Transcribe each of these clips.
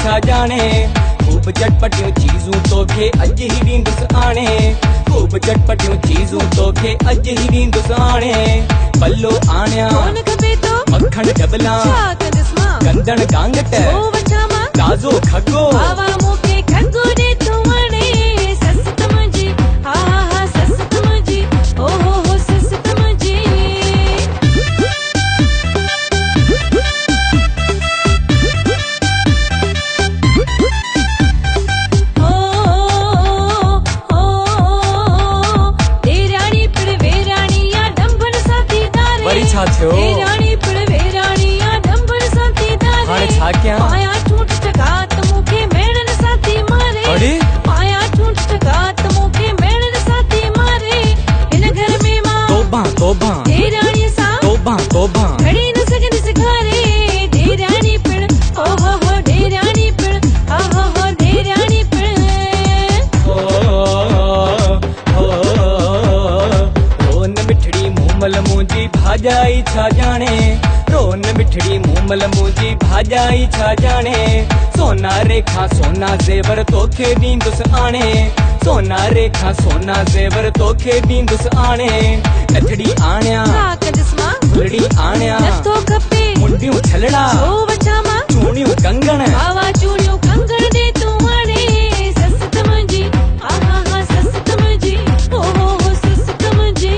छा जाने खूब चटपटियूं चीज़ूं तोखे अॼु ई ॾींदुसि आणे खूब चटपटियूं चीज़ूं तोखे अॼु ई ॾींदुसि आणे पल्लो आणियां कौन खपे तो मखण डबला छा कंदसि मां कंदड़ गांगट ओ वठा मां ताज़ो खगो आवा मूंखे खगो ॾे तूं हाणे ससु तुंहिंजी हा हा हा ससु तुंहिंजी ओ हो ससु तुंहिंजी ॾेराणी पिण वेराणी या डंभन साथी दारे वरी छा थियो ॾेराणी पिण वेराणी या डंभन साथी दारे हाणे छा कयां पाया ठूठ टका त मूंखे मेणनि साथी मारे अरे पाया ठूठ टका त मूंखे मेणनि साथी मारे हिन घर में मां तोबा तोबा ॾेराणीअ सां तोबा तोबा घड़ी न सघंदसि घारे ॾेराणी पिण ओ हो हो ॾेराणी पिण हा हो हो ॾेराणी पिण रोन मिठड़ी मूमल मुंहिंजी भाॼाई छा जाने रोन मिठड़ी मूमल मुंहिंजी भाॼाई छा जाने सोना रेखा सोना ज़ेवर तोखे ॾींदुसि आणे सोना रेखा सोना ज़ेवर तोखे ॾींदुसि आणे नथड़ी आणियां छा कंदसि मां फुलड़ी आणियां नथो खपे मुंडियूं छलड़ा छो वठां मां चूड़ियूं कंगण आवा चूड़ियूं कंगण ॾे तूं हाणे ससु तुंहिंजी हा हा हा ससु तुंहिंजी ओ हो हो ससु तुंहिंजी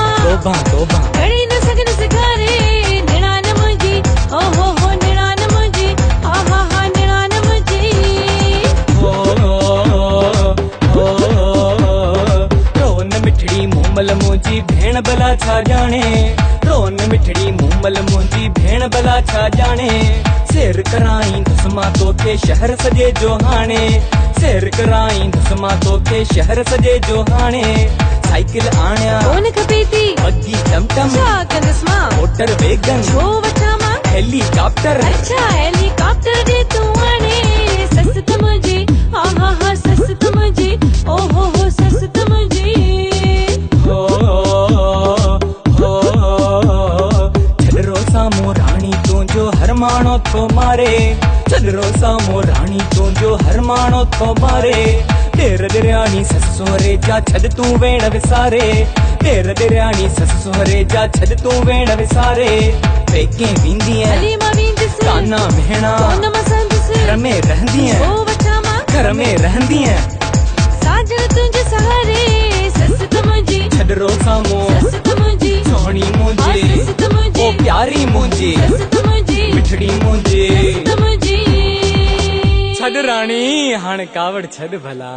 घड़ी न सघंदसि घारे निणान मुंहिंजी ओ हो हो निणान मुंहिंजी हा हा हा निणान मुंहिंजी रोन मिठड़ी मूमल मुंहिंजी भेण भला छा जाने रोन मिठड़ी मूमल मुंहिंजी भेण भला छा जाने सैर कराईंदुसि मां तोखे शहर सॼे जो हाणे सैर कराईंदुसि मां तोखे शहर सॼे जो हाणे साइकिल आणियां कौन खपे थी बग्गी टमटम छा कंदसि मां मोटर वैगन छो वठां मां हेलीकॉप्टर अच्छा हेलीकॉप्टर ॾे तूं हाणे ससु तुंहिंजी हा हा हा ससु तुंहिंजी ओ हो हो ससु तुंहिंजी छॾरो साम्हूं राणी तुंहिंजो हर माण्हू थो मारे छॾरो साम्हूं राणी तुंहिंजो हर माण्हू थो मारे ॾेर ॾेराणी ससु सोहरे जा छॾ तूं वेण विसारे ॾेर ॾेराणी ससु सोहरे जा छॾ तूं वेण विसारे पेके वेंदीअ हली मां वेंदसि काना भेणा कोन मां संदसि घर में रहंदीअ छो वठां मां घर में रहंदीअ साजन तुंहिंजे सहारे ससु तुंहिंजी छॾरो साम्हूं ससु तुंहिंजी सोहणी हा मुंहिंजी ससु तुंहिंजी ओ प्यारी मुंहिंजी ससु तुंहिंजी मिठड़ी मुंहिंजी ससु तुंहिंजी छॾ राणी हाणे कावड़ छॾ भला।